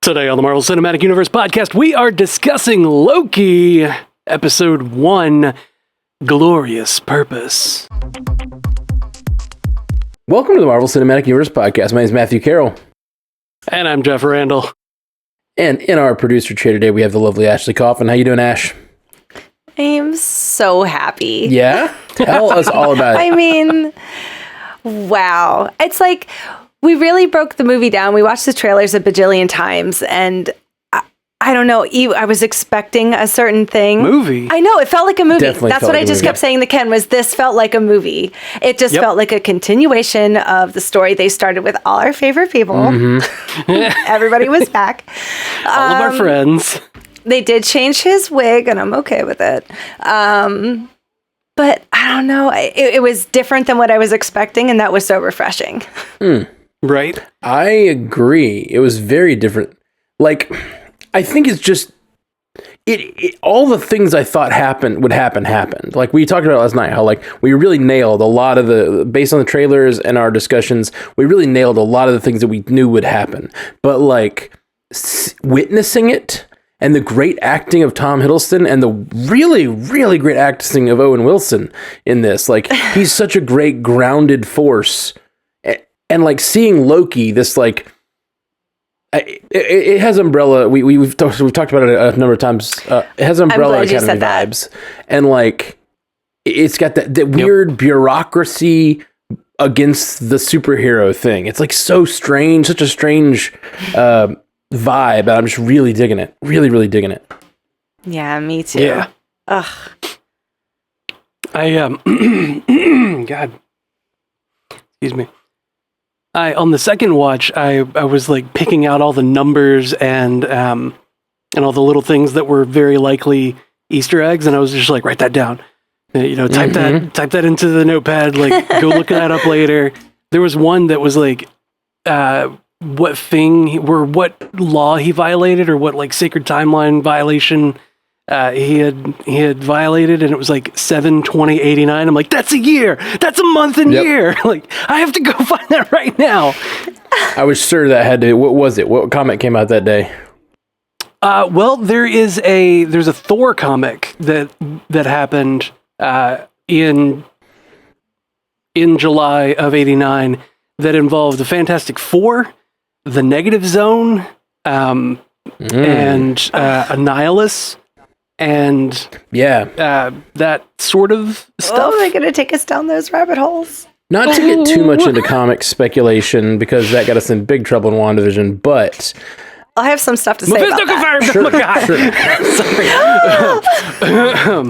Today on the Marvel Cinematic Universe podcast, we are discussing Loki, Episode 1, Glorious Purpose. Welcome to the Marvel Cinematic Universe podcast. My name is Matthew Carroll. And I'm Jeff Randall. And in our producer chair today, we have the lovely Ashley Coffin. How you doing, Ash? I'm so happy. Yeah? Tell us all about it. I mean, wow. It's like, we really broke the movie down. We watched the trailers a bajillion times, and I don't know, I was expecting a certain thing. Movie? I know, it felt like a movie. Definitely That's what I just kept saying to Ken, was this felt like a movie. It just felt like a continuation of the story they started with all our favorite people. Mm-hmm. Everybody was back. All of our friends. They did change his wig, and I'm okay with it. But I don't know. It was different than what I was expecting, and that was so refreshing. Right? I agree. It was very different. Like, I think it's just... all the things I thought would happen happened. Like, we talked about last night, how, like, we really nailed a lot of the... Based on the trailers and our discussions, we really nailed a lot of the things that we knew would happen. But, like, witnessing it... And the great acting of Tom Hiddleston and the really, really great acting of Owen Wilson in this. Like, he's such a great grounded force. And like seeing Loki, this like, it has Umbrella. We've talked about it a number of times. It has Umbrella Academy vibes. And like, it's got that weird bureaucracy against the superhero thing. It's like so strange, such a strange, vibe, and I'm just really digging it. Really, really digging it. Yeah, me too. Yeah. Ugh. God. Excuse me. On the second watch, I was like picking out all the numbers and all the little things that were very likely Easter eggs, and I was just like, write that down. Type that into the notepad, like go look that up later. There was one that was like what law he violated, or what like sacred timeline violation he had violated, and it was like 7/20/89. I'm like, that's a year, that's a month and year. Like, I have to go find that right now. I was sure that had to. What was it? What comic came out that day? Well, there's a Thor comic that happened in July of '89 that involved the Fantastic Four, the Negative Zone, and Annihilus, and that sort of stuff. Oh, they're going to take us down those rabbit holes. Not to get too much into comic speculation, because that got us in big trouble in WandaVision, but... I have some stuff to say Mephisto about that.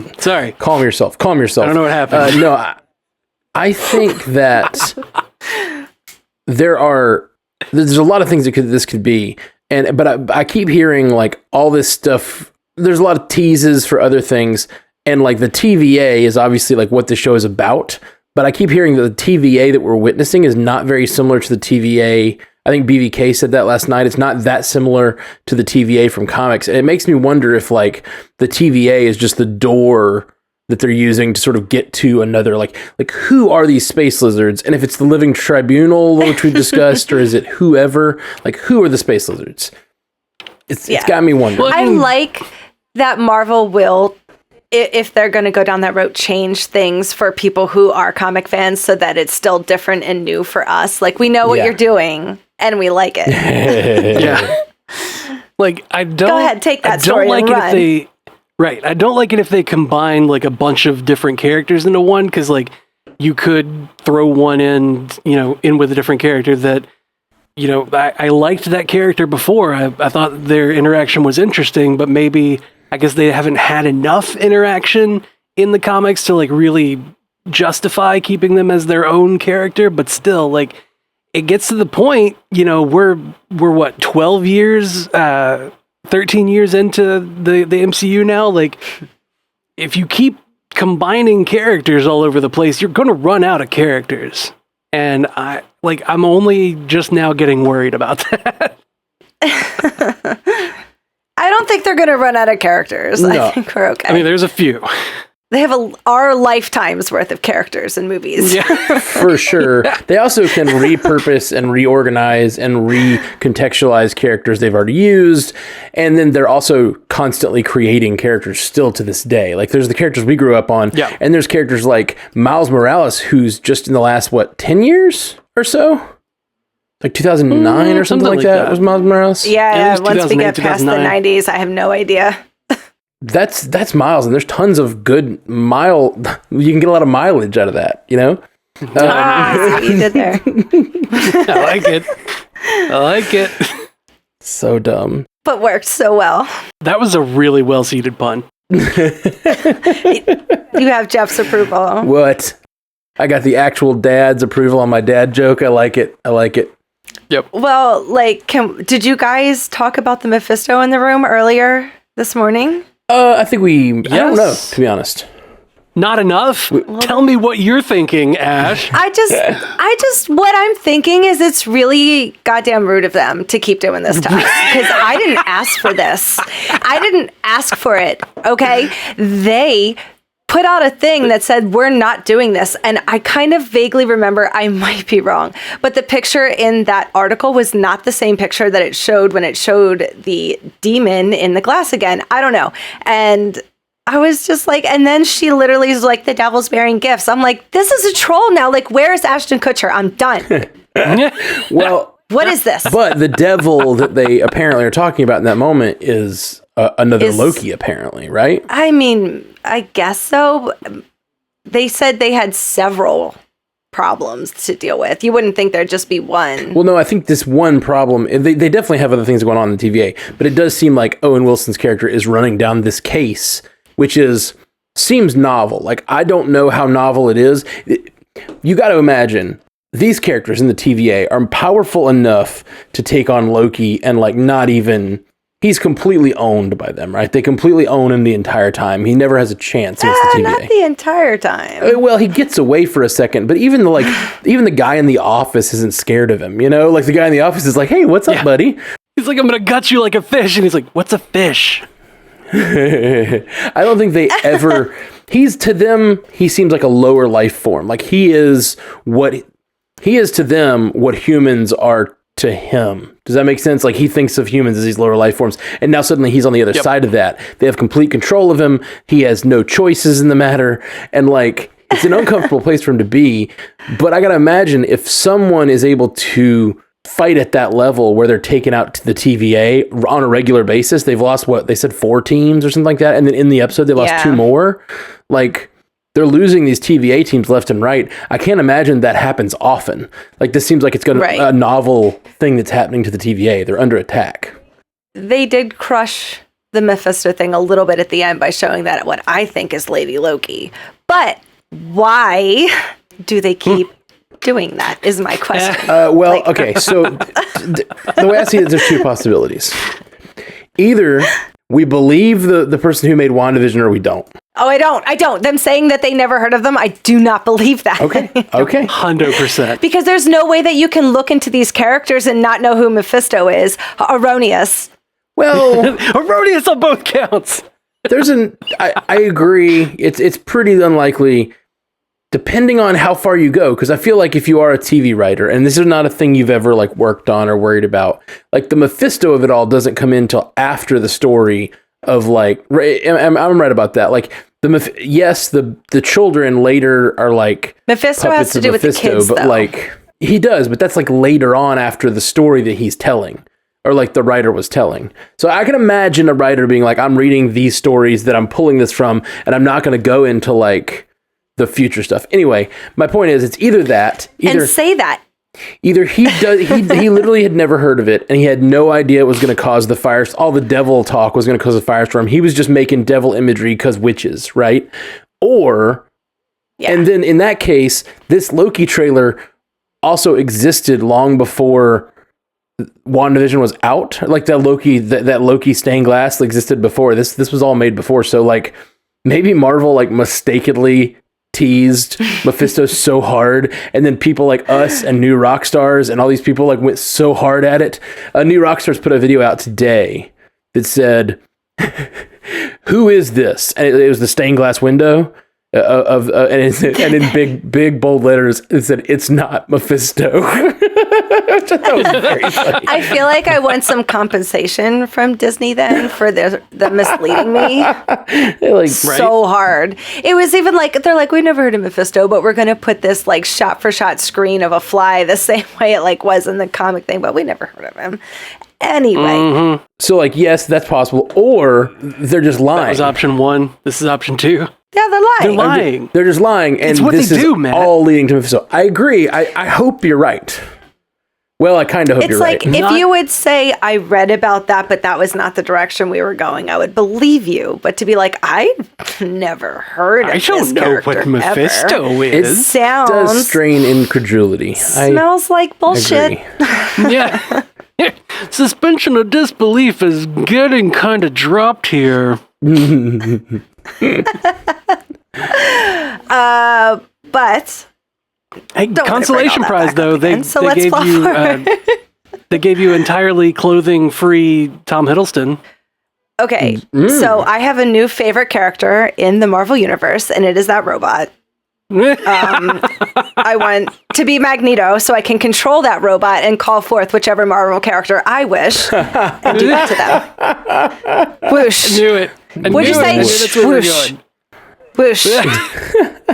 Sure. Sorry. Calm yourself. I don't know what happened. No, I think that there's a lot of things that this could be, but I keep hearing like all this stuff. There's a lot of teases for other things, and like the TVA is obviously like what the show is about. But I keep hearing that the TVA that we're witnessing is not very similar to the TVA. I think BVK said that last night. It's not that similar to the TVA from comics, and it makes me wonder if like the TVA is just the door that they're using to sort of get to another, like who are these space lizards? And if it's the Living Tribunal, which we discussed, or is it whoever? Like, who are the space lizards? It's got me wondering. I like that Marvel will, if they're going to go down that road, change things for people who are comic fans so that it's still different and new for us. Like, we know what you're doing, and we like it. Yeah. Like, I don't... Go ahead, take that story and run. Right. I don't like it if they combine like a bunch of different characters into one, because like you could throw one in with a different character that, I liked that character before. I thought their interaction was interesting, but maybe I guess they haven't had enough interaction in the comics to like really justify keeping them as their own character. But still, like, it gets to the point, we're what, 12 years, 13 years into the MCU now. Like, if you keep combining characters all over the place, you're going to run out of characters. And I'm only just now getting worried about that. I don't think they're going to run out of characters. No. I think we're okay. I mean, there's a few. They have our lifetime's worth of characters in movies. Yeah. For sure. They also can repurpose and reorganize and recontextualize characters they've already used. And then they're also constantly creating characters still to this day. Like there's the characters we grew up on. Yeah. And there's characters like Miles Morales, who's just in the last, 10 years or so? Like 2009 or something like that was Miles Morales? Yeah, it was once we get 2008, past the 2009. 90s, I have no idea. That's Miles, and there's tons of good you can get a lot of mileage out of that, you know? I see what you did there. I like it. I like it. So dumb. But worked so well. That was a really well-seated pun. You have Jeff's approval. What? I got the actual dad's approval on my dad joke. I like it. Yep. Well, like, did you guys talk about the Mephisto in the room earlier this morning? I think I don't know, Yes. to be honest. Not enough? Tell me what you're thinking, Ash. I just, what I'm thinking is it's really goddamn rude of them to keep doing this to us because I didn't ask for this. I didn't ask for it. Okay. They put out a thing that said, we're not doing this. And I kind of vaguely remember, I might be wrong, but the picture in that article was not the same picture that it showed when it showed the demon in the glass again. I don't know. And I was just like, and then she literally is like, the devil's bearing gifts. I'm like, this is a troll now. Like, where is Ashton Kutcher? I'm done. Well, What is this? but the devil that they apparently are talking about in that moment is another Loki, apparently, right? I mean, I guess so. They said they had several problems to deal with. You wouldn't think there'd just be one. Well, no, I think this one problem, they definitely have other things going on in the TVA, but it does seem like Owen Wilson's character is running down this case, which seems novel. Like, I don't know how novel it is. You got to imagine these characters in the TVA are powerful enough to take on Loki and like not even, he's completely owned by them, right? They completely own him the entire time. He never has a chance against the TVA. Not the entire time. Well, he gets away for a second, but even the guy in the office isn't scared of him, you know? Like the guy in the office is like, "Hey, what's up, buddy?" He's like, I'm going to gut you like a fish. And he's like, what's a fish? I don't think they ever, to them, he seems like a lower life form. Like he is to them what humans are to him. Does that make sense? Like he thinks of humans as these lower life forms, and now suddenly he's on the other side of that. They have complete control of him. He has no choices in the matter, and like it's an uncomfortable place for him to be. But I gotta imagine if someone is able to fight at that level where they're taken out to the TVA on a regular basis. They've lost they said 4 teams or something like that, and then in the episode they lost 2 more. Like they're losing these TVA teams left and right. I can't imagine that happens often. Like this seems like it's a novel thing that's happening to the TVA. They're under attack. They did crush the Mephisto thing a little bit at the end by showing that what I think is Lady Loki. But why do they keep doing that is my question. Okay, so the way I see it, there's 2 possibilities. Either we believe the person who made WandaVision or we don't. Oh, I don't. Them saying that they never heard of them, I do not believe that. Okay. 100%. Because there's no way that you can look into these characters and not know who Mephisto is. Erroneous. Well, erroneous on both counts. I agree. It's pretty unlikely, depending on how far you go, because I feel like if you are a TV writer, and this is not a thing you've ever like worked on or worried about, like the Mephisto of it all doesn't come in till after the story of like, I'm right about that. Like the children later are like Mephisto has to do with the kids, but though. like he does, but that's like later on after the story that he's telling. Or like the writer was telling. So I can imagine a writer being like, I'm reading these stories that I'm pulling this from, and I'm not going to go into like the future stuff. Anyway, my point is, it's either that, and say that. Either he literally had never heard of it, and he had no idea it was going to cause the fire. All the devil talk was going to cause a firestorm. He was just making devil imagery because witches, right? Or, and then in that case, this Loki trailer also existed long before WandaVision was out. Like that Loki stained glass existed before. This was all made before. So like maybe Marvel like mistakenly teased Mephisto so hard, and then people like us and New Rockstars and all these people like went so hard at it. New Rockstars put a video out today that said, "Who is this?" And it was the stained glass window. and in big bold letters it said, "It's not Mephisto." That was very funny. I feel like I want some compensation from Disney then for the misleading me so hard. It was even like, they're like, "We never heard of Mephisto, but we're going to put this like shot for shot screen of a fly the same way it like was in the comic thing, but we never heard of him." Anyway. So like, yes, that's possible, or they're just lying. That was option 1. This is option 2. Yeah, they're lying. They're lying. They're just lying, and it's what this they is do, man. all leading to Mephisto. I agree. I hope you're right. Well, I kind of hope you're right. It's like, if you would say, I read about that, but that was not the direction we were going, I would believe you. But to be like, I've never heard of this character I don't know what Mephisto ever. is. It sounds... does strain incredulity. Smells like bullshit. Yeah. Suspension of disbelief is getting kind of dropped here. But... Hey, consolation prize though. They gave you entirely clothing-free Tom Hiddleston. Okay, so I have a new favorite character in the Marvel Universe, and it is that robot. I want to be Magneto, so I can control that robot and call forth whichever Marvel character I wish, and do that to them. Whoosh! I knew it. What'd you say? Whoosh! Whoosh!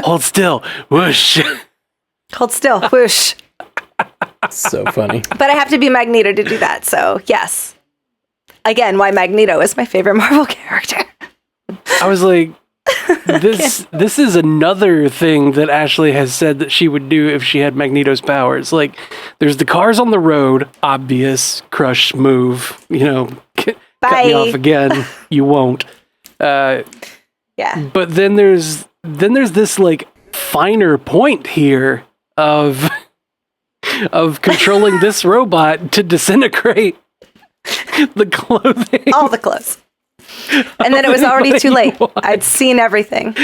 Hold still. Whoosh! Hold still. Whoosh! So funny. But I have to be Magneto to do that. So yes. Again, why Magneto is my favorite Marvel character. I was like, this is another thing that Ashley has said that she would do if she had Magneto's powers. Like, there's the cars on the road, obvious crush move. You know, cut me off again. You won't. Yeah. But then there's this like finer point here of controlling this robot to disintegrate the clothing. All the clothes. And then it was already too late. I'd seen everything.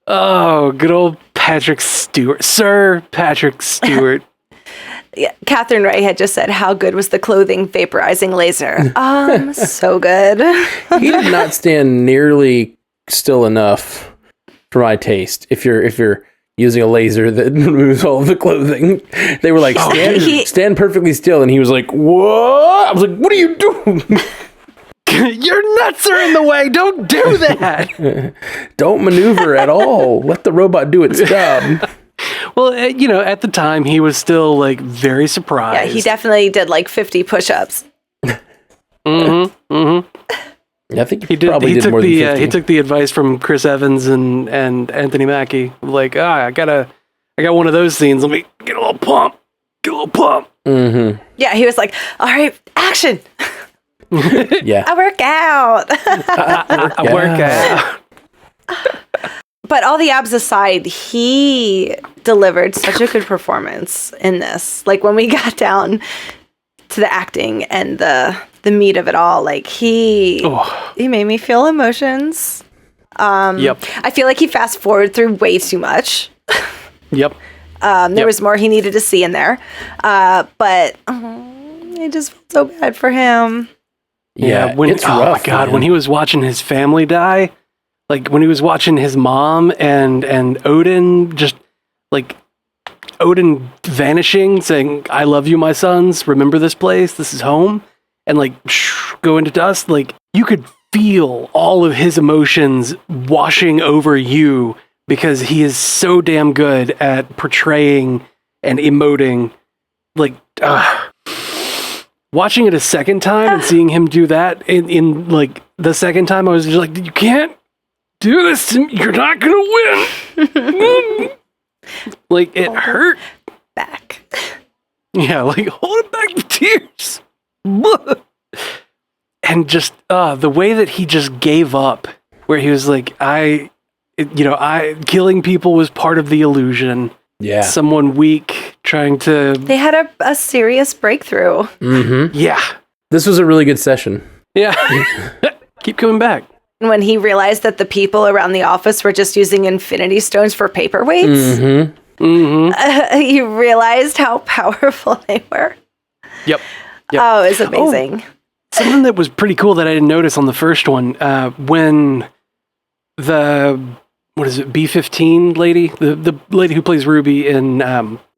Oh, good old Patrick Stewart. Sir Patrick Stewart. Yeah, Catherine Ray had just said, how good was the clothing vaporizing laser? So good. He did not stand nearly still enough for my taste. If you're using a laser that removes all of the clothing, they were like, stand perfectly still, and he was like, what? I was like, what are you doing? Your nuts are in the way. Don't do that. Don't maneuver at all. Let the robot do its job. Well, you know, at the time, he was still, like, very surprised. Yeah, he definitely did, like, 50 push-ups. Yeah, I think he did more than 50. He took the advice from Chris Evans and Anthony Mackie. Like, I got one of those scenes. Let me get a little pump. Mm-hmm. Yeah, he was like, all right, action. Yeah. I work out. I work out. But all the abs aside, he delivered such a good performance in this. Like, when we got down to the acting and the meat of it all, like, he made me feel emotions. Yep. I feel like he fast forwarded through way too much. Yep. There was more he needed to see in there. But I just felt so bad for him. Yeah, it's rough, oh my God, man. When he was watching his family die, like when he was watching his mom and Odin just like Odin vanishing, saying, "I love you, my sons. Remember this place. This is home." And like go into dust. Like you could feel all of his emotions washing over you because he is so damn good at portraying and emoting. Like, watching it a second time and seeing him do that in like the second time, I was just like, you can't do this. You're not gonna win. Like it hurt. Back. Yeah, like hold back the tears. And just the way that he just gave up, where he was like, killing people was part of the illusion. Yeah. Someone weak trying to... They had a serious breakthrough. Mm-hmm. Yeah. This was a really good session. Yeah. Keep coming back. When he realized that the people around the office were just using infinity stones for paperweights, he realized how powerful they were. Yep. Oh, it was amazing. Something that was pretty cool that I didn't notice on the first one, when the, what is it, B-15 lady? The lady who plays Ruby in...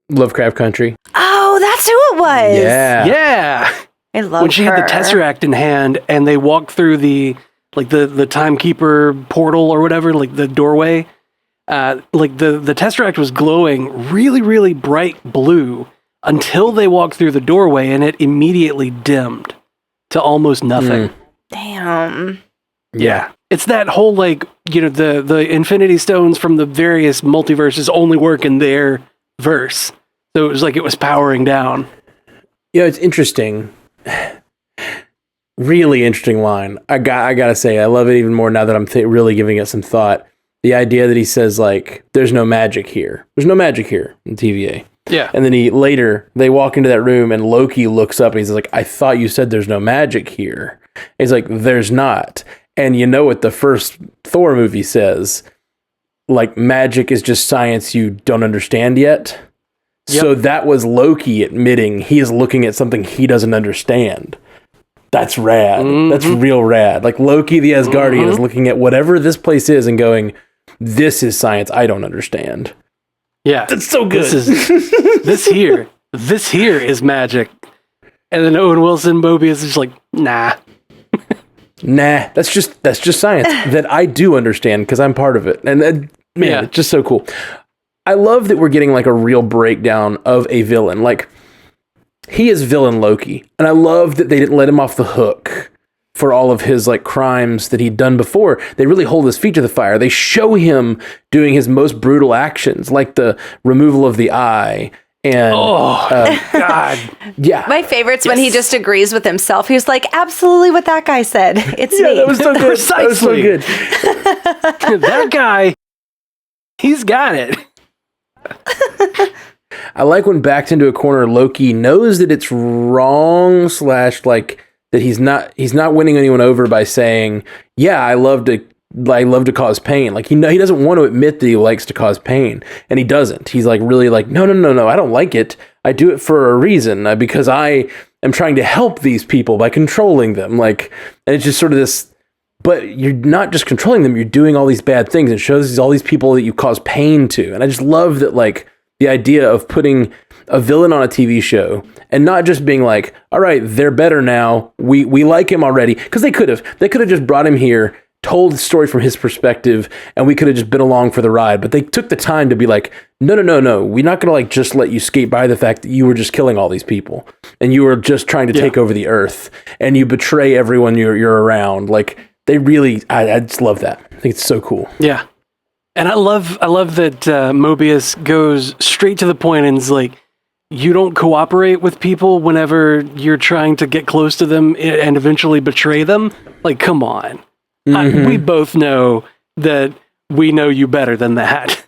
Lovecraft Country. Oh, that's who it was. Yeah. Yeah! I love When she her. had the Tesseract in hand and they walked through the timekeeper portal or whatever, like the doorway, like the Tesseract was glowing really, really bright blue until they walked through the doorway and it immediately dimmed to almost nothing. Damn. Yeah. It's that whole, like, you know, the Infinity Stones from the various multiverses only work in their verse. So it was like it was powering down. Yeah, it's interesting. Really interesting line. I gotta say, I love it even more now that I'm really giving it some thought. The idea that he says, like, there's no magic here. There's no magic here in TVA. Yeah. And then they walk into that room and Loki looks up and he's like, I thought you said there's no magic here. And he's like, there's not. And you know what the first Thor movie says? Like, magic is just science you don't understand yet. Yep. So that was Loki admitting he is looking at something he doesn't understand. That's rad. Mm-hmm. That's real rad. Like, Loki the Asgardian is looking at whatever this place is and going, this is science I don't understand. Yeah. That's so good. This here is magic. And then Owen Wilson, Mobius is just like, nah. Nah, that's just science that I do understand because I'm part of it. And man, it's just so cool. I love that we're getting like a real breakdown of a villain. Like, he is villain Loki. And I love that they didn't let him off the hook for all of his like crimes that he'd done before. They really hold his feet to the fire. They show him doing his most brutal actions, like the removal of the eye. And God. Yeah. My favorite's when he just agrees with himself. He was like, absolutely what that guy said. It's me. That was so good. Precisely. That was so good. That guy, he's got it. I like when backed into a corner, Loki knows that it's wrong / like that he's not winning anyone over by saying, yeah, I love to cause pain. Like, he doesn't want to admit that he likes to cause pain, and he doesn't. He's like really like, no, I don't like it. I do it for a reason, because I am trying to help these people by controlling them. Like, and it's just sort of this, but you're not just controlling them, you're doing all these bad things. It shows all these people that you cause pain to. And I just love that, like, the idea of putting a villain on a TV show and not just being like, all right, they're better now. We like him already. Because they could have just brought him here, told the story from his perspective, and we could have just been along for the ride. But they took the time to be like, no. We're not going to like just let you skate by the fact that you were just killing all these people and you were just trying to take over the earth and you betray everyone you're around. Like, they really, I just love that. I think it's so cool. Yeah. And I love that Mobius goes straight to the point and is like, you don't cooperate with people whenever you're trying to get close to them and eventually betray them. Like, come on. We both know that we know you better than that.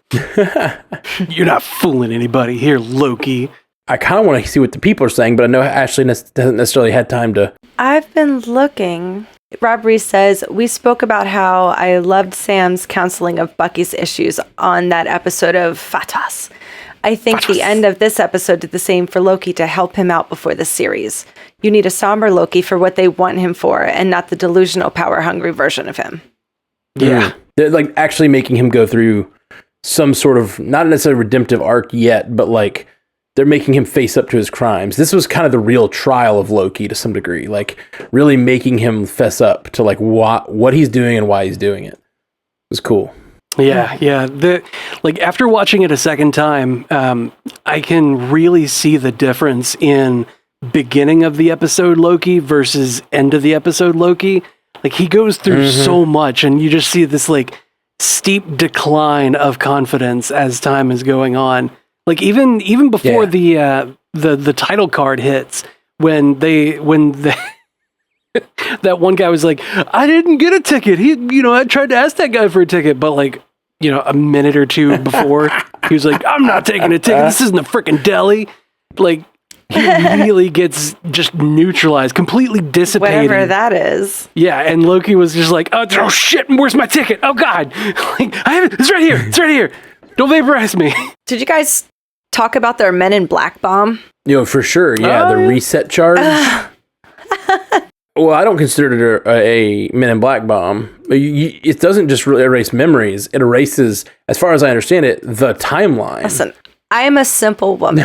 You're not fooling anybody here, Loki. I kind of want to see what the people are saying, but I know Ashley hasn't necessarily had time to. I've been looking. Rob Reese says, we spoke about how I loved Sam's counseling of Bucky's issues on that episode of Fatos. I think the end of this episode did the same for Loki to help him out before the series. You need a somber Loki for what they want him for, and not the delusional, power-hungry version of him. Yeah. They're like actually making him go through some sort of, not necessarily redemptive arc yet, but like they're making him face up to his crimes. This was kind of the real trial of Loki to some degree, like really making him fess up to like what he's doing and why he's doing it. It was cool. Yeah. Like, after watching it a second time, I can really see the difference in beginning of the episode Loki versus end of the episode Loki. Like, he goes through so much, and you just see this like steep decline of confidence as time is going on. Like, even before the title card hits, when that one guy was like, I didn't get a ticket. I tried to ask that guy for a ticket, but like, a minute or two before, he was like, I'm not taking a ticket. This isn't a freaking deli. Like, he really gets just neutralized, completely dissipated. Whatever that is. Yeah, and Loki was just like, oh shit, where's my ticket? Oh God. Like, I have it. It's right here. It's right here. Don't vaporize me. Did you guys talk about their Men in Black bomb? For sure. Yeah, the reset charge. Well, I don't consider it a Men in Black bomb. It doesn't just really erase memories. It erases, as far as I understand it, the timeline. Listen, I am a simple woman.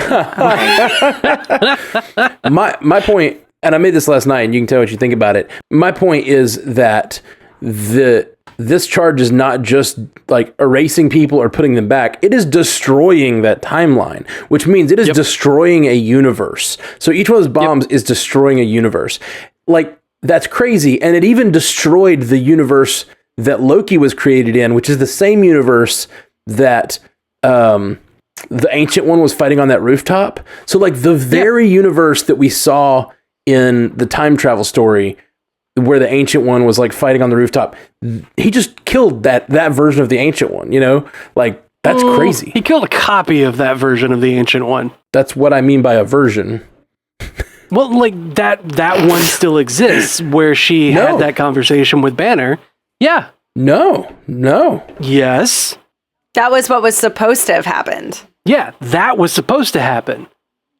My point, and I made this last night, and you can tell what you think about it. My point is that this charge is not just like erasing people or putting them back. It is destroying that timeline, which means it is destroying a universe. So each one of those bombs is destroying a universe. Like, that's crazy. And it even destroyed the universe that Loki was created in, which is the same universe that the Ancient One was fighting on that rooftop. So, like, the very universe that we saw in the time travel story, where the Ancient One was like fighting on the rooftop, he just killed that version of the Ancient One, you know? Like, that's crazy. He killed a copy of that version of the Ancient One. That's what I mean by a version. Well, like, that one still exists, where she had that conversation with Banner. Yeah. No. Yes. That was what was supposed to have happened. Yeah, that was supposed to happen.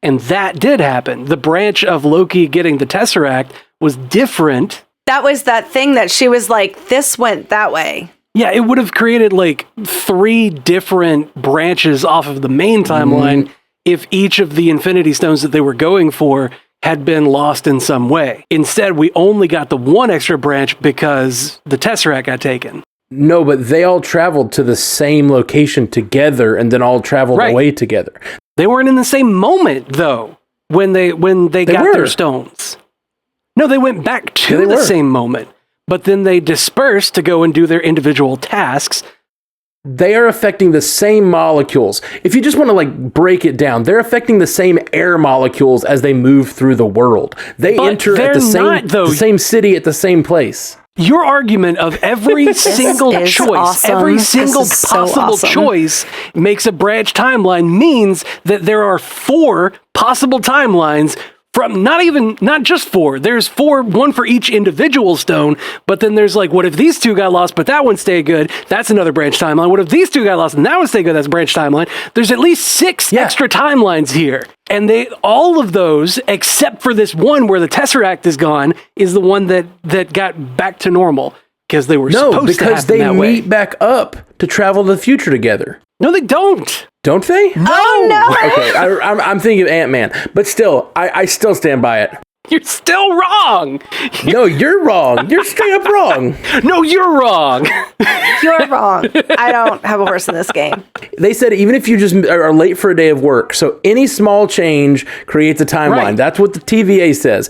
And that did happen. The branch of Loki getting the Tesseract was different. That was that thing that she was like, this went that way. Yeah, it would have created like 3 different branches off of the main timeline if each of the Infinity Stones that they were going for had been lost in some way. Instead, we only got the one extra branch because the Tesseract got taken. No, but they all traveled to the same location together and then all traveled away together. They weren't in the same moment, though, when they got their stones. No, they went back to the same moment, but then they dispersed to go and do their individual tasks. They are affecting the same molecules. If you just want to like break it down, they're affecting the same air molecules as they move through the world. They enter at the same city at the same place. Your argument of every single choice, every single possible choice makes a branch timeline means that there are 4 possible timelines from not just 4. There's 4, one for each individual stone, but then there's like, what if these 2 got lost, but that one stayed good? That's another branch timeline. What if these 2 got lost and that one stayed good? That's a branch timeline. There's at least 6 extra timelines here. And all of those, except for this one where the Tesseract is gone, is the one that got back to normal because they were supposed to happen that way. Because they meet back up to travel to the future together. No, they don't. Don't they? No. Oh, no. Okay, I'm thinking of Ant-Man, but still, I still stand by it. You're still wrong. No, you're wrong. You're straight up wrong. No, you're wrong. You're wrong. I don't have a horse in this game. They said even if you just are late for a day of work, so any small change creates a timeline. Right. That's what the TVA says.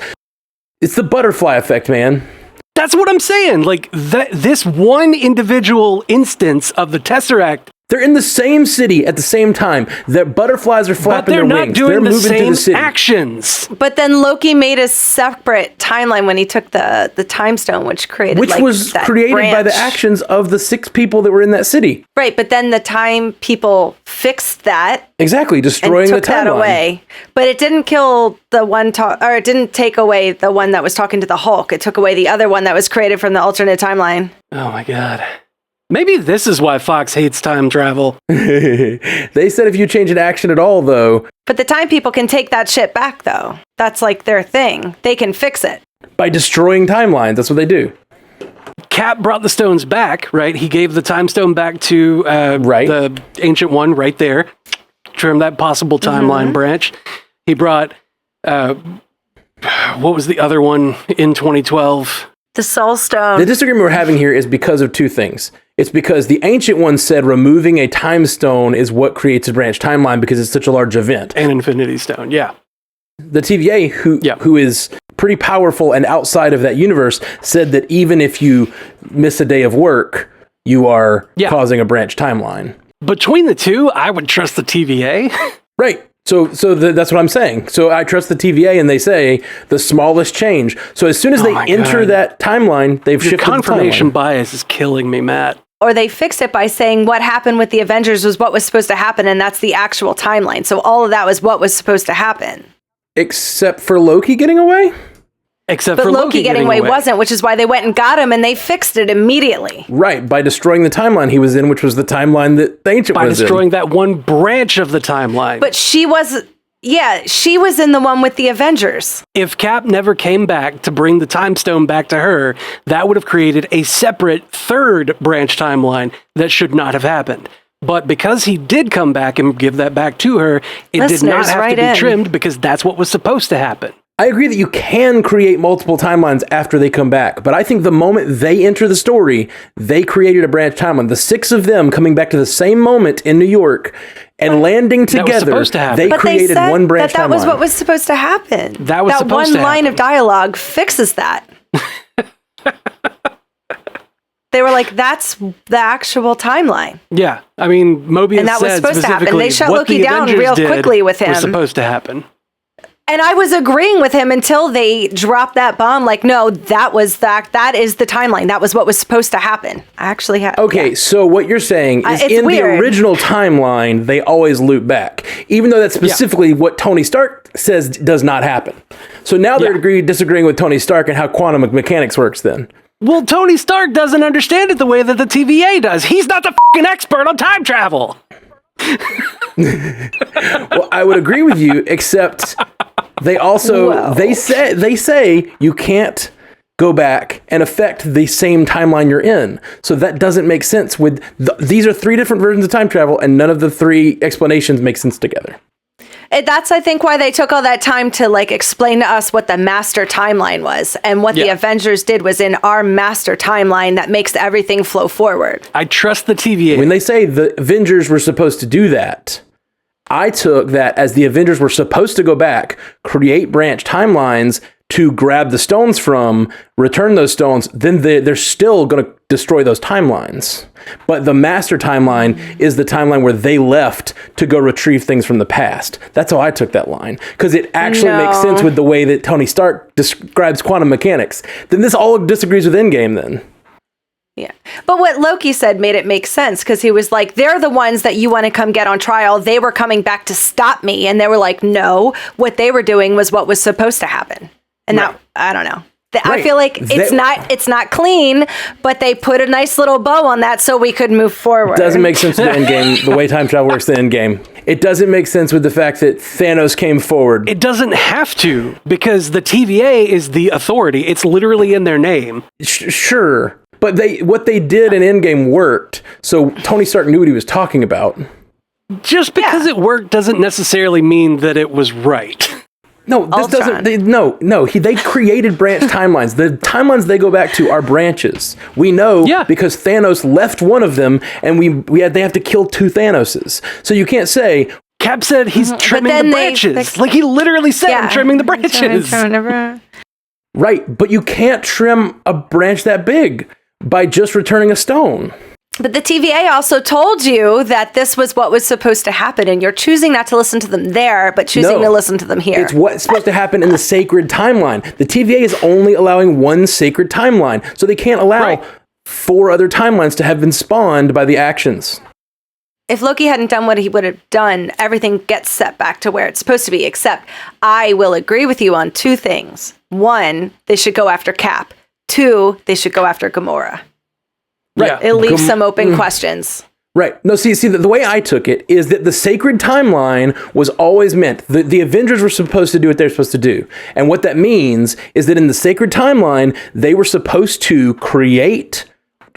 It's the butterfly effect, man. That's what I'm saying. Like, this one individual instance of the Tesseract, they're in the same city at the same time. Their butterflies are flapping their wings. They're moving same through the city. actions. But then Loki made a separate timeline when he took the time stone, which created was created by the actions of the 6 people that were in that city. Right, but then the time people fixed that. Exactly, destroying and took the timeline. that away. But it didn't kill the one, or it didn't take away the one that was talking to the Hulk. It took away the other one that was created from the alternate timeline. Oh my god. Maybe this is why Fox hates time travel. They said if you change an action at all, though... But the time people can take that shit back, though. That's like their thing. They can fix it. By destroying timelines, that's what they do. Cap brought the stones back, right? He gave the time stone back to the Ancient One right there. Trim that possible timeline branch. He brought... what was the other one in 2012? The Soul Stone. The disagreement we're having here is because of 2 things. It's because the Ancient One said removing a time stone is what creates a branch timeline because it's such a large event. An Infinity Stone, yeah. The TVA, who is pretty powerful and outside of that universe, said that even if you miss a day of work, you are causing a branch timeline. Between the 2, I would trust the TVA. Right. So that's what I'm saying. So I trust the TVA, and they say the smallest change. So as soon as they enter that timeline, they've shifted the timeline. Confirmation bias is killing me, Matt. Or they fixed it by saying what happened with the Avengers was what was supposed to happen, and that's the actual timeline. So all of that was what was supposed to happen. Except for Loki getting away? Except but for Loki getting away wasn't, which is why they went and got him, and they fixed it immediately. Right, by destroying the timeline he was in, which was the timeline that the Ancient was in. By destroying that one branch of the timeline. But she was... Yeah, she was in the one with the Avengers. If Cap never came back to bring the time stone back to her, that would have created a separate third branch timeline that should not have happened. But because he did come back and give that back to her, it did not have to be trimmed because that's what was supposed to happen. I agree that you can create multiple timelines after they come back, but I think the moment they enter the story, they created a branch timeline. The 6 of them coming back to the same moment in New York and landing together, they created one branch timeline. That was what was supposed to happen. That one line of dialogue fixes that. They were like, that's the actual timeline. Yeah. I mean, Mobius and that was supposed to happen. They shut Loki down real quickly with him. Was supposed to happen. And I was agreeing with him until they dropped that bomb. Like, no, that is the timeline. That was what was supposed to happen. I actually had. Okay, so what you're saying is in the original timeline, they always loop back, even though that's specifically what Tony Stark says does not happen. So now they're disagreeing with Tony Stark and how quantum mechanics works then. Well, Tony Stark doesn't understand it the way that the TVA does. He's not the f***ing expert on time travel. Well, I would agree with you, except they also they say you can't go back and affect the same timeline you're in. So that doesn't make sense. With these are 3 different versions of time travel, and none of the 3 explanations make sense together. That's, I think, why they took all that time to like explain to us what the master timeline was, and what the Avengers did was in our master timeline that makes everything flow forward. I trust the TVA. When they say the Avengers were supposed to do that, I took that as the Avengers were supposed to go back, create branch timelines to grab the stones from, return those stones, then they're still going to destroy those timelines. But the master timeline is the timeline where they left to go retrieve things from the past. That's how I took that line. Because it actually makes sense with the way that Tony Stark describes quantum mechanics. Then this all disagrees with Endgame then. Yeah. But what Loki said made it make sense, because he was like, they're the ones that you want to come get on trial. They were coming back to stop me. And they were like, no, what they were doing was what was supposed to happen. And that, I don't know. I feel like it's not clean, but they put a nice little bow on that so we could move forward. It doesn't make sense in the Endgame, the way time travel works in Endgame. It doesn't make sense with the fact that Thanos came forward. It doesn't have to, because the TVA is the authority. It's literally in their name. Sure. But what they did in Endgame worked, so Tony Stark knew what he was talking about. Just because it worked doesn't necessarily mean that it was right. No, this doesn't. They created branch timelines. The timelines they go back to are branches. We know because Thanos left one of them, and they have to kill 2 Thanoses. So you can't say Cap said he's trimming the branches. Like he literally said, I'm trimming the branches. Right, but you can't trim a branch that big by just returning a stone. But the TVA also told you that this was what was supposed to happen, and you're choosing not to listen to them there, but choosing to listen to them here. It's what's supposed to happen in the sacred timeline. The TVA is only allowing one sacred timeline, so they can't allow 4 other timelines to have been spawned by the actions. If Loki hadn't done what he would have done, everything gets set back to where it's supposed to be, except I will agree with you on 2 things. 1, they should go after Cap. 2, they should go after Gamora. Right. It leaves some open questions. Right. No, see, the way I took it is that the sacred timeline was always meant, the Avengers were supposed to do what they're supposed to do. And what that means is that in the sacred timeline, they were supposed to create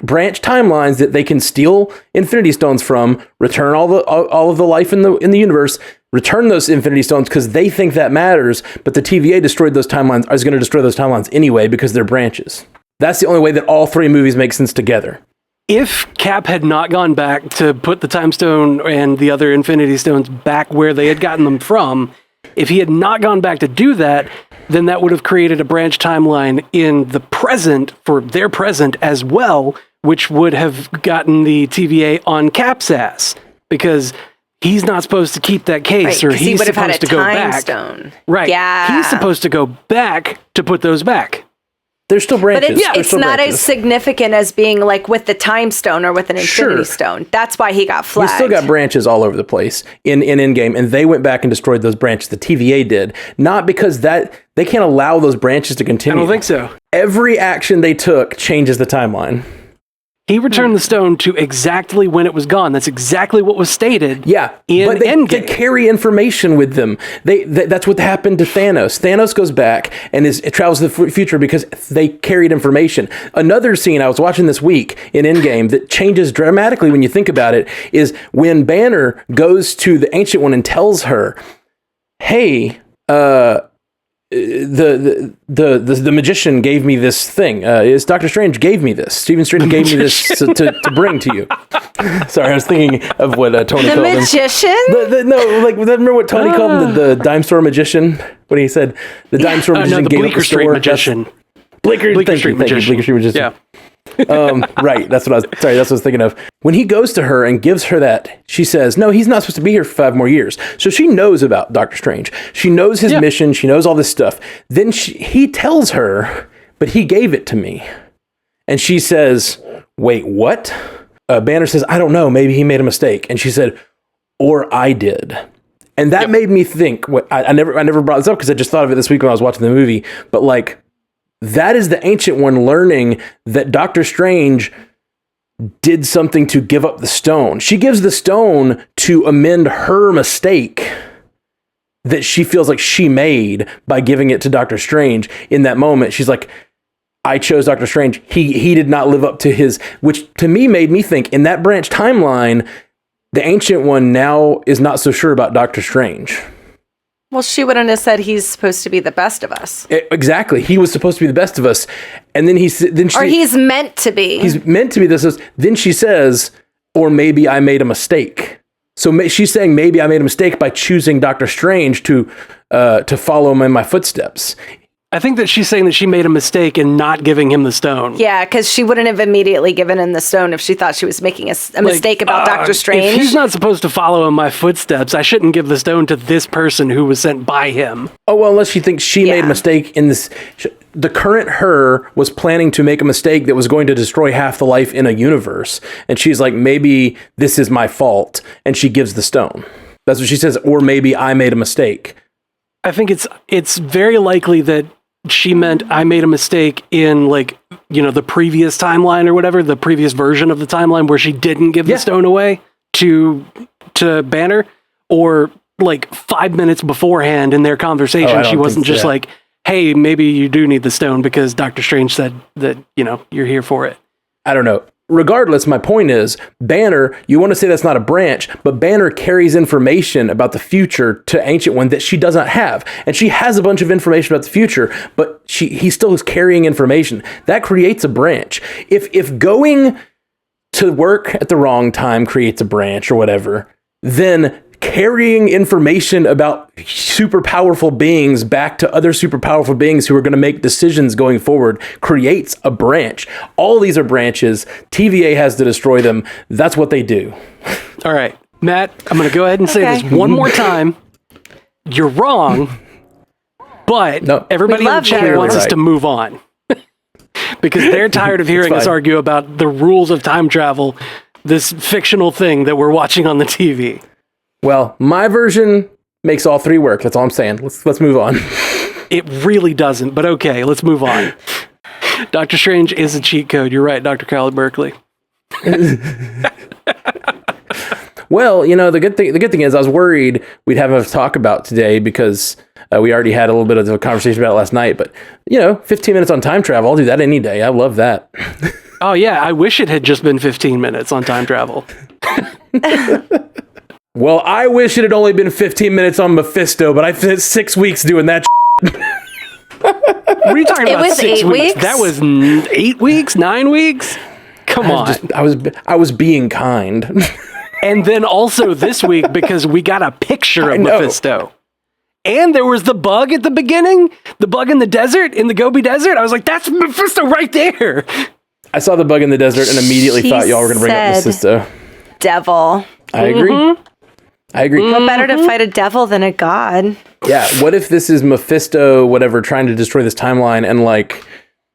branch timelines that they can steal Infinity Stones from, return all of the life in the universe, return those Infinity Stones because they think that matters, but the TVA destroyed those timelines, is going to destroy those timelines anyway because they're branches. That's the only way that all 3 movies make sense together. If Cap had not gone back to put the Time Stone and the other Infinity Stones back where they had gotten them from, if he had not gone back to do that, then that would have created a branch timeline in the present for their present as well, which would have gotten the TVA on Cap's ass because he's not supposed to keep that case, or he's supposed to go back. Stone. Right. Yeah. He's supposed to go back to put those back. They're still branches. But it's not as significant as being like with the Time Stone or with an Infinity Stone. That's why he got flagged. We still got branches all over the place in Endgame, and they went back and destroyed those branches. The TVA did. Not because they can't allow those branches to continue. I don't think so. Every action they took changes the timeline. He returned the stone to exactly when it was gone. That's exactly what was stated. Yeah, in but they Endgame. carry information with them. That's what happened to Thanos. Thanos goes back and it travels to the future because they carried information. Another scene I was watching this week in Endgame that changes dramatically when you think about it is when Banner goes to the Ancient One and tells her, "Hey, the magician gave me this thing. Is Doctor Strange gave me this? Stephen Strange gave me this to bring to you." Sorry, I was thinking of what Tony called him. The magician? No, like remember what Tony called him, the dime store magician? When he said the dime store magician the gave Bleecker up the Street store. magician. Bleecker Street magician. Bleecker Street magician. Yeah. Right. That's what I was thinking of. When he goes to her and gives her that, she says, "No, he's not supposed to be here for 5 more years." So she knows about Doctor Strange. She knows his mission. She knows all this stuff. Then he tells her, "But he gave it to me." And she says, "Wait, what?" Banner says, "I don't know. Maybe he made a mistake." And she said, "Or I did." And that made me think. I never brought this up because I just thought of it this week when I was watching the movie. But like, that is the Ancient One learning that Doctor Strange did something to give up the stone. She gives the stone to amend her mistake that she feels like she made by giving it to Doctor Strange. In that moment, she's like, "I chose Doctor Strange. He did not live up to his," which to me made me think in that branch timeline, the Ancient One now is not so sure about Doctor Strange. Well, she wouldn't have said he's supposed to be the best of us. Exactly. He was supposed to be the best of us. And then he's meant to be. He's meant to be this. Then she says, "Or maybe I made a mistake." So she's saying maybe I made a mistake by choosing Doctor Strange to follow him in my footsteps. I think that she's saying that she made a mistake in not giving him the stone. Yeah, because she wouldn't have immediately given him the stone if she thought she was making a mistake about Doctor Strange. If he's not supposed to follow in my footsteps, I shouldn't give the stone to this person who was sent by him. Oh, well, unless she thinks she made a mistake in this. The current her was planning to make a mistake that was going to destroy half the life in a universe. And she's like, maybe this is my fault. And she gives the stone. That's what she says. Or maybe I made a mistake. I think it's very likely that she meant I made a mistake in the previous timeline or whatever, the previous version of the timeline where she didn't give the stone away to Banner, or like 5 minutes beforehand in their conversation, she wasn't just like, "Hey, maybe you do need the stone because Doctor Strange said that, you're here for it." I don't know. Regardless, my point is, Banner, you want to say that's not a branch, but Banner carries information about the future to Ancient One that she doesn't have. And she has a bunch of information about the future, but he still is carrying information. That creates a branch. If going to work at the wrong time creates a branch or whatever, then carrying information about super powerful beings back to other super powerful beings who are going to make decisions going forward creates a branch. All these are branches. TVA has to destroy them. That's what they do. All right, Matt, I'm going to go ahead and say this one more time. You're wrong, but everybody in the chat wants us to move on because they're tired of hearing us argue about the rules of time travel, this fictional thing that we're watching on the TV. Well, my version makes all three work. That's all I'm saying. Let's move on. It really doesn't, but okay, let's move on. Doctor Strange is a cheat code. You're right, Dr. Kyle Berkeley. Well, the good thing is I was worried we'd have a talk about today because we already had a little bit of a conversation about it last night. But 15 minutes on time travel, I'll do that any day. I love that. Oh yeah, I wish it had just been 15 minutes on time travel. Well, I wish it had only been 15 minutes on Mephisto, but I spent 6 weeks doing that. What are you talking about? 6 weeks? That was 8 weeks, 9 weeks. Come on. I was being kind. And then also this week because we got a picture of Mephisto. And there was the bug at the beginning, the bug in the desert, in the Gobi Desert. I was like, that's Mephisto right there. I saw the bug in the desert and immediately thought y'all were going to bring up Mephisto. Devil. I agree. Mm-hmm. I agree. What better to fight a devil than a god? Yeah, what if this is Mephisto, whatever, trying to destroy this timeline, and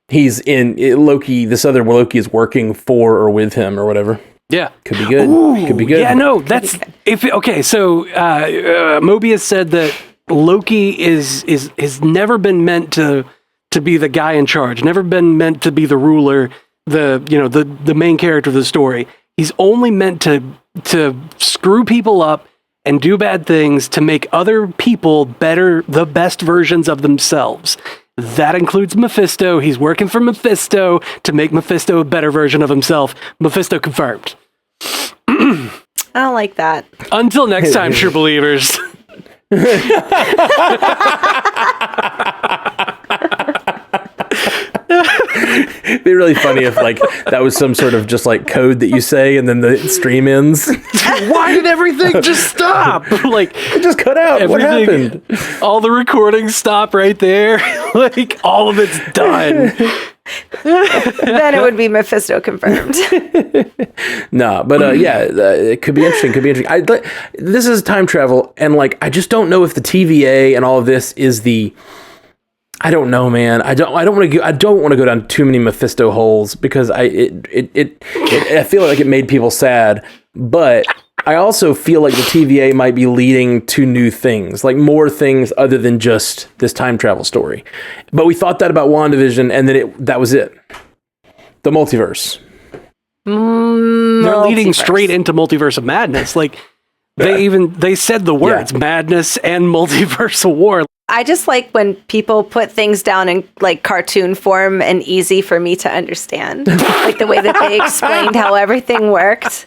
he's in Loki, this other Loki is working for or with him or whatever. Yeah. Could be good. Ooh, could be good. Yeah, no, that's so Mobius said that Loki is never been meant to be the guy in charge, never been meant to be the ruler. the main character of the story. He's only meant to screw people up and do bad things to make other people the best versions of themselves. That includes Mephisto. He's working for Mephisto to make Mephisto a better version of himself. Mephisto confirmed. I don't like that. Until next time, true believers. It'd be really funny if like that was some sort of just like code that you say and then the stream ends. Why did everything just stop? Like It just cut out. What happened? All the recordings stop right there. Like all of it's done. Then it would be Mephisto confirmed. Nah, but it could be interesting. This is time travel, and like I just don't know if the TVA and all of this is the. I don't know, man. I don't want to go down too many Mephisto holes because I feel like it made people sad, but I also feel like the TVA might be leading to new things, like more things other than just this time travel story. But we thought that about WandaVision, and then that was it. The multiverse. They're leading straight into Multiverse of Madness. Like they said the words madness and multiverse of war. I just like when people put things down in like cartoon form and easy for me to understand. Like the way that they explained how everything worked.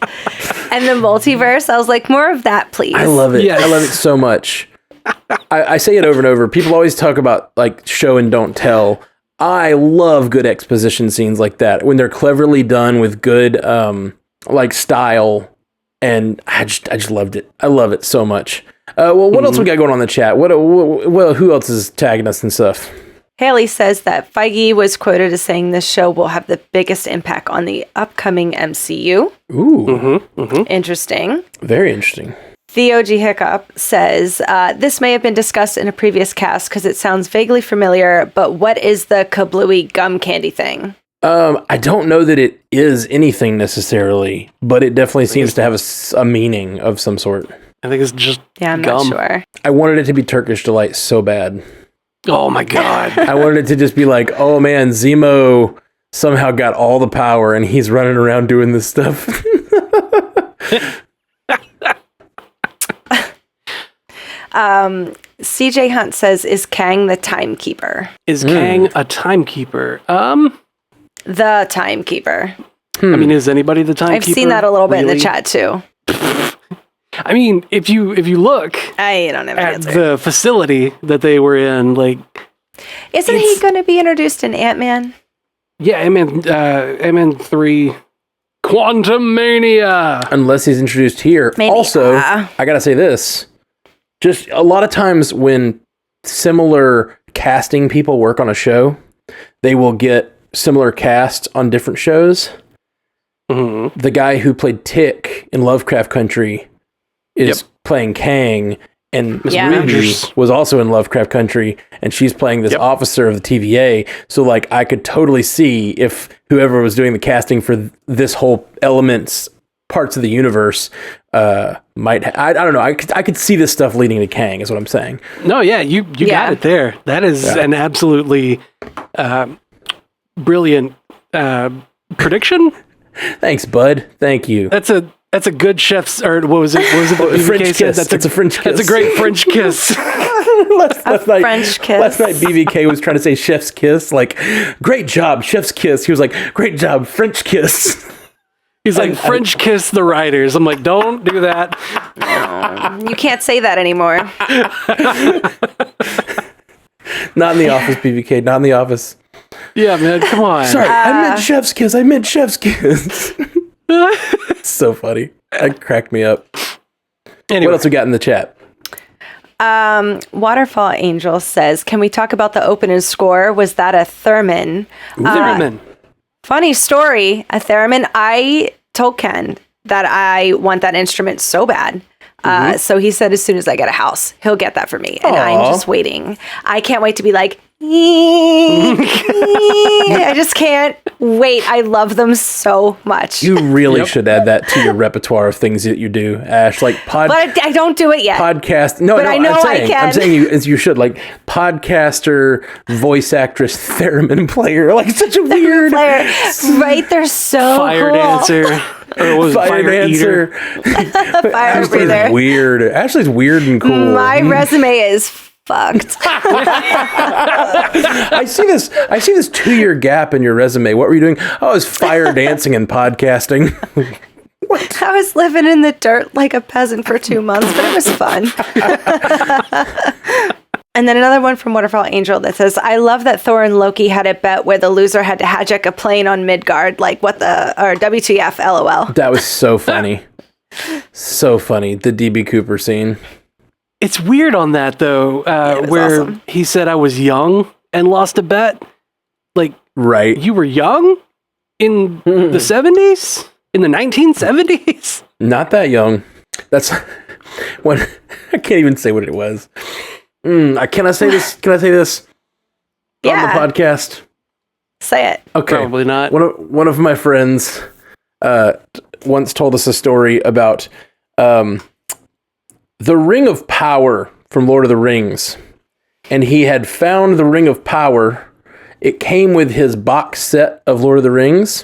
And the multiverse, I was like, more of that, please. I love it. Yes. I love it so much. I say it over and over. People always talk about like show and don't tell. I love good exposition scenes like that when they're cleverly done with good like style, and I just loved it. I love it so much. Well, what else we got going on in the chat? Who else is tagging us and stuff? Haley says that Feige was quoted as saying this show will have the biggest impact on the upcoming MCU. Ooh. Interesting. Very interesting. Theo G. Hiccup says, this may have been discussed in a previous cast because it sounds vaguely familiar, but what is the kablooey gum candy thing? I don't know that it is anything necessarily, but it definitely seems to have a meaning of some sort. I think it's just I'm gum. not sure. I wanted it to be Turkish Delight so bad. Oh my god. I wanted it to just be like, oh man, Zemo somehow got all the power and he's running around doing this stuff. CJ Hunt says, is Kang the timekeeper? Is Kang a timekeeper? The timekeeper. I mean, is anybody the timekeeper? I've seen that a little bit in the really? chat too. I mean, if you look I don't have an at answer. the facility that they were in, like, Isn't he going to be introduced in Ant-Man? yeah, Ant-Man 3, Quantum Mania. Unless he's introduced here. Maybe. Also, I gotta say this. Just a lot of times when similar casting people work on a show, they will get similar casts on different shows. Mm-hmm. The guy who played Tick in Lovecraft Country is playing Kang, and Miss Yeah. Ruby was also in Lovecraft Country, and she's playing this officer of the TVA. So, like, I could totally see if whoever was doing the casting for this whole parts of the universe might. I don't know. I could see this stuff leading to Kang. Is what I'm saying. No, yeah, you got it there. That is an absolutely brilliant prediction. Thanks, bud. Thank you. That's a good chef's, or what was it? What was it? That French BBK said? kiss. That's a French kiss. That's a great French kiss. last night, French kiss. Last night, BBK was trying to say chef's kiss. Like, great job, chef's kiss. He was like, great job, French kiss. He's like, French kiss the writers. I'm like, don't do that. You can't say that anymore. Not in the office, BBK. Not in the office. Yeah, man, come on. Sorry, I meant chef's kiss. I meant chef's kiss. It's so funny. That cracked me up. Anyway. What else we got in the chat? Waterfall Angel says, can we talk about the opening score? Was that a theremin? Theremin. Funny story, a theremin. I told Ken that I want that instrument so bad. So he said as soon as I get a house, he'll get that for me. And I'm just waiting. I can't wait to be like, I just can't wait. I love them so much. You really should add that to your repertoire of things that you do, Ash. Like but I don't do it yet. Podcast. No, but I know I can. I'm saying you should, like, podcaster, voice actress, theremin player. Like, such a weird player. Right? They're so Fire cool. dancer. Or was it fire dancer? Fire breather. Weird. Ashley's weird and cool. My resume is fucked. I see this 2-year gap in your resume. What were you doing? Oh, I was fire dancing and podcasting. What? I was living in the dirt like a peasant for 2 months, but it was fun. And then another one from Waterfall Angel that says, I love that Thor and Loki had a bet where the loser had to hijack a plane on Midgard. Like, or WTF, LOL. That was so funny. So funny. The DB Cooper scene. It's weird on that, though, where awesome. he said I was young and lost a bet. Like, right. You were young in the 70s? In the 1970s? Not that young. That's when I can't even say what it was. Can I say this? Can I say this on the podcast? Say it. Okay. Probably not. One of my friends once told us a story about the Ring of Power from Lord of the Rings. And he had found the Ring of Power. It came with his box set of Lord of the Rings.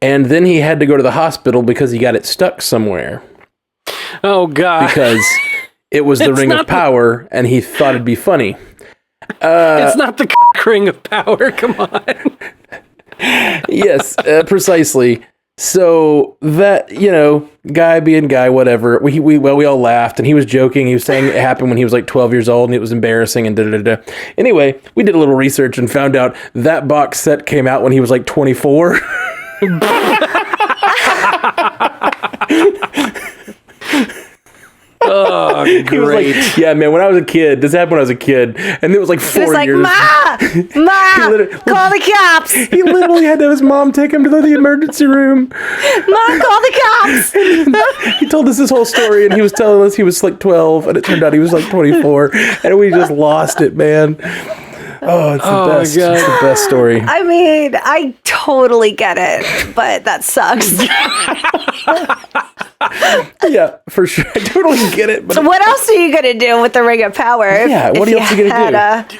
And then he had to go to the hospital because he got it stuck somewhere. Oh, God. Because it was the Ring of Power, and he thought it'd be funny. It's not the Ring of Power. Come on. Yes, precisely. So that, guy being guy, whatever. We all laughed, and he was joking. He was saying it happened when he was like 12 years old, and it was embarrassing, and da-da-da-da. Anyway, we did a little research and found out that box set came out when he was like 24. Oh, great. He was like, yeah, man, when I was a kid, this happened when I was a kid, and it was like 4 He was like, years. Ma, call the cops. He literally had to have his mom take him to the emergency room. Mom, call the cops. He told us this whole story, and he was telling us he was like 12, and it turned out he was like 24, and we just lost it, man. Oh, it's the best. God. It's the best story. I mean, I totally get it, but that sucks. Yeah, for sure. I totally get it. But So what else are you going to do with the Ring of Power? Yeah, what else are you going to do?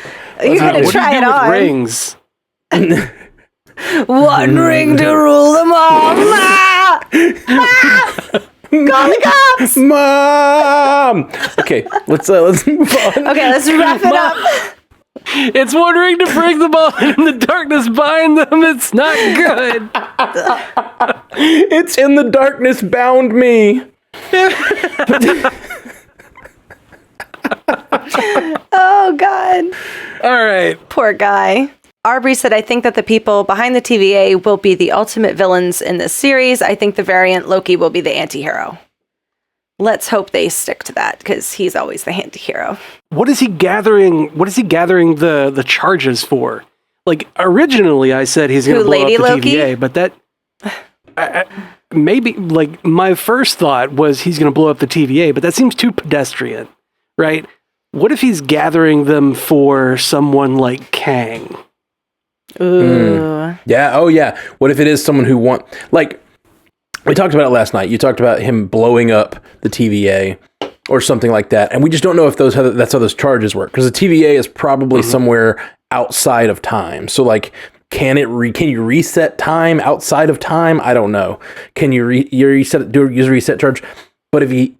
You're going to try it on. Rings? One ring to rule them all. Ma! Call the cops. Mom! Okay, let's move on. Okay, let's wrap it up. It's one ring to break the ball, and in the darkness bind them. It's not good. It's in the darkness bound me. Oh, God. All right. Poor guy. Arbery said, I think that the people behind the TVA will be the ultimate villains in this series. I think the variant Loki will be the anti-hero. Let's hope they stick to that, because he's always the anti-hero. What is he gathering? What is he gathering the charges for? Like, originally I said he's going to blow Lady up the Loki? TVA, but that maybe, like, my first thought was he's going to blow up the TVA, but that seems too pedestrian, right? What if he's gathering them for someone like Kang? Ooh. Yeah. Oh, yeah. What if it is someone who like, we talked about it last night. You talked about him blowing up the TVA or something like that. And we just don't know if that's how those charges work. Because the TVA is probably somewhere outside of time. So, like, can you reset time outside of time? I don't know. Can you use a reset charge? But it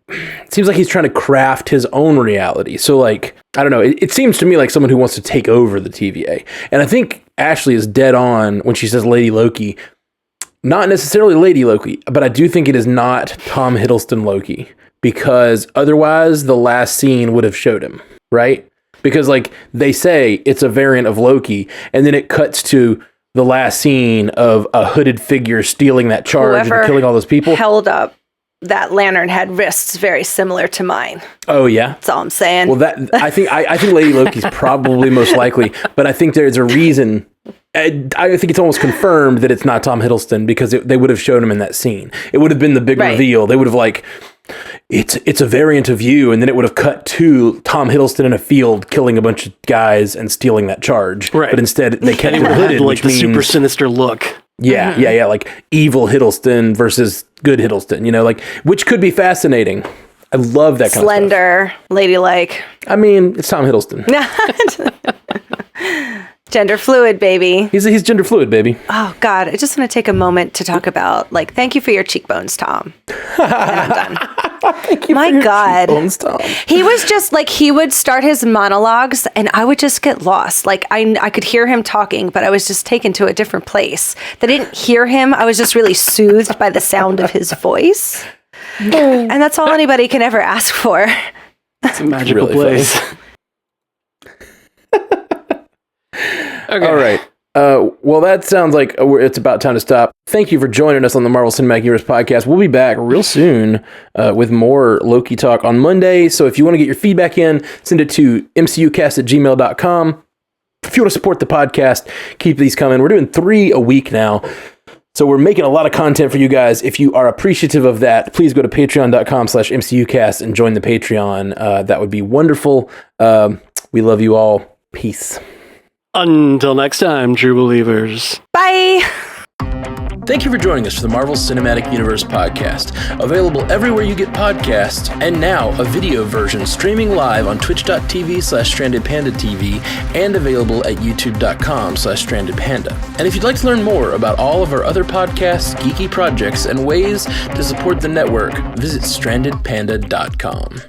seems like he's trying to craft his own reality. So, like, I don't know. It seems to me like someone who wants to take over the TVA. And I think Ashley is dead on when she says Lady Loki. Not necessarily Lady Loki, but I do think it is not Tom Hiddleston Loki, because otherwise the last scene would have showed him, right? Because, like, they say it's a variant of Loki, and then it cuts to the last scene of a hooded figure stealing that charge and killing all those people. Held up that lantern had wrists very similar to mine. Oh, yeah? That's all I'm saying. Well, I think Lady Loki's probably most likely, but I think there's a reason. I think it's almost confirmed that it's not Tom Hiddleston, because they would have shown him in that scene. It would have been the big reveal. They would have, like, it's a variant of you, and then it would have cut to Tom Hiddleston in a field killing a bunch of guys and stealing that charge. Right. But instead, they kept It it would have hooded, like which the means super sinister look. yeah, like evil Hiddleston versus good Hiddleston. You know, like which could be fascinating. I love that kind of stuff. Slender, ladylike. I mean, it's Tom Hiddleston. Gender fluid, baby. He's gender fluid, baby. Oh God, I just want to take a moment to talk about thank you for your cheekbones, Tom. And I'm done. Thank you My for your God. cheekbones, Tom. He was just he would start his monologues and I would just get lost. I could hear him talking, but I was just taken to a different place. I didn't hear him. I was just really soothed by the sound of his voice. And that's all anybody can ever ask for. It's a magical Really place. Okay. All right. Well, that sounds like it's about time to stop. Thank you for joining us on the Marvel Cinematic Universe podcast. We'll be back real soon with more Loki talk on Monday. So if you want to get your feedback in, send it to mcucast@gmail.com. If you want to support the podcast, keep these coming. We're doing 3 a week now. So we're making a lot of content for you guys. If you are appreciative of that, please go to patreon.com/mcucast and join the Patreon. That would be wonderful. We love you all. Peace. Until next time, true believers. Bye. Thank you for joining us for the Marvel Cinematic Universe podcast. Available everywhere you get podcasts, and now a video version streaming live on twitch.tv/strandedpandatv and available at youtube.com/strandedpanda. And if you'd like to learn more about all of our other podcasts, geeky projects, and ways to support the network, visit strandedpanda.com.